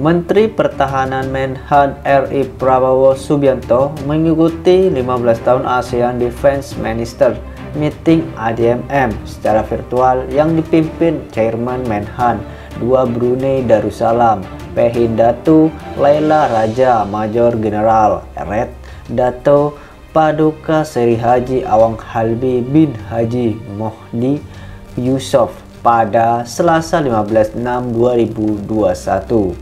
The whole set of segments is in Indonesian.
Menteri Pertahanan Menhan RI Prabowo Subianto mengikuti 15 tahun ASEAN Defense Minister Meeting ADMM secara virtual yang dipimpin Chairman Menhan II Brunei Darussalam Pehin Datu Laila Raja Major General Red Dato Paduka Seri Haji Awang Halbi bin Haji Mohdi Yusof pada Selasa 15/6/2021.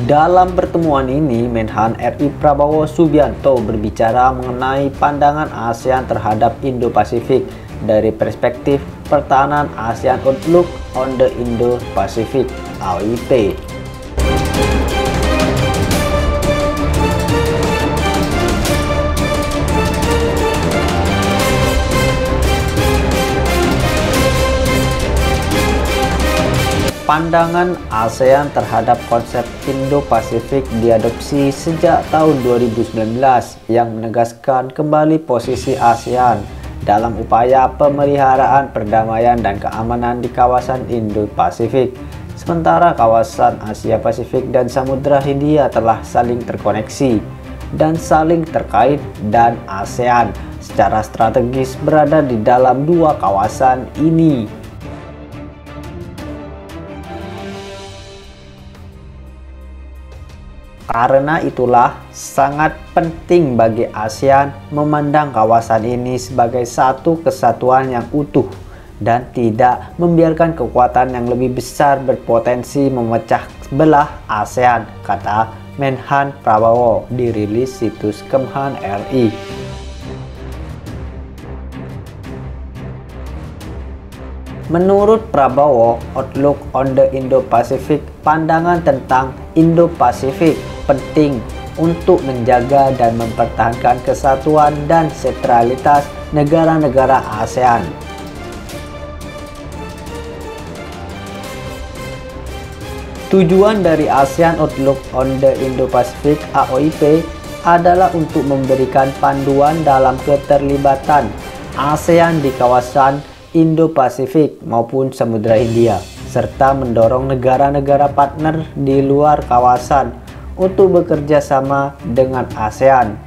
Dalam pertemuan ini, Menhan RI Prabowo Subianto berbicara mengenai pandangan ASEAN terhadap Indo-Pasifik dari perspektif pertahanan ASEAN Outlook on the Indo-Pacific (AOIP). Pandangan ASEAN terhadap konsep Indo-Pasifik diadopsi sejak tahun 2019 yang menegaskan kembali posisi ASEAN dalam upaya pemeliharaan perdamaian dan keamanan di kawasan Indo-Pasifik. Sementara kawasan Asia Pasifik dan Samudra Hindia telah saling terkoneksi dan saling terkait, dan ASEAN secara strategis berada di dalam dua kawasan ini. Karena itulah sangat penting bagi ASEAN memandang kawasan ini sebagai satu kesatuan yang utuh dan tidak membiarkan kekuatan yang lebih besar berpotensi memecah belah ASEAN, kata Menhan Prabowo dirilis situs Kemhan RI. Menurut Prabowo, Outlook on the Indo-Pacific, pandangan tentang Indo-Pasifik penting untuk menjaga dan mempertahankan kesatuan dan sentralitas negara-negara ASEAN. Tujuan dari ASEAN Outlook on the Indo-Pacific (AOIP) adalah untuk memberikan panduan dalam keterlibatan ASEAN di kawasan Indo-Pasifik maupun Samudra Hindia, serta mendorong negara-negara partner di luar kawasan untuk bekerja sama dengan ASEAN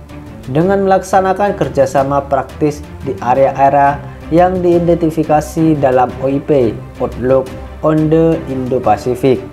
dengan melaksanakan kerjasama praktis di area-area yang diidentifikasi dalam OIP Outlook on the Indo-Pacific.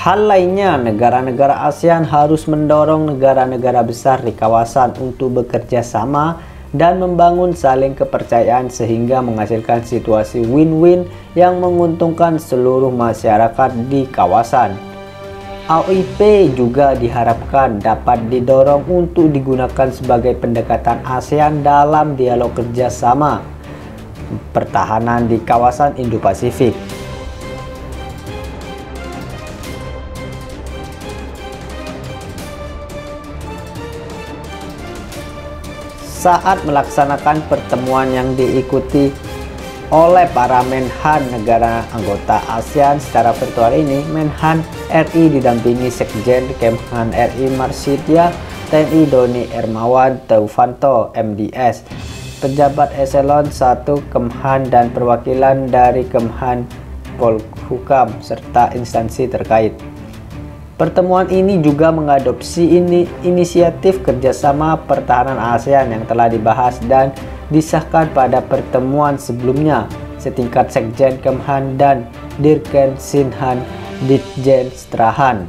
Hal lainnya, negara-negara ASEAN harus mendorong negara-negara besar di kawasan untuk bekerja sama dan membangun saling kepercayaan sehingga menghasilkan situasi win-win yang menguntungkan seluruh masyarakat di kawasan. AOIP juga diharapkan dapat didorong untuk digunakan sebagai pendekatan ASEAN dalam dialog kerjasama pertahanan di kawasan Indo-Pasifik. Saat melaksanakan pertemuan yang diikuti oleh para Menhan negara anggota ASEAN secara virtual ini, Menhan RI didampingi Sekjen Kemhan RI Marsitya TNI Doni Hermawan Teufanto MDS, pejabat eselon 1 Kemhan dan perwakilan dari Kemhan Polhukam serta instansi terkait. Pertemuan ini juga mengadopsi inisiatif kerjasama pertahanan ASEAN yang telah dibahas dan disahkan pada pertemuan sebelumnya setingkat Sekjen Kemhan dan Dirjen Sinhan Ditjen Strahan.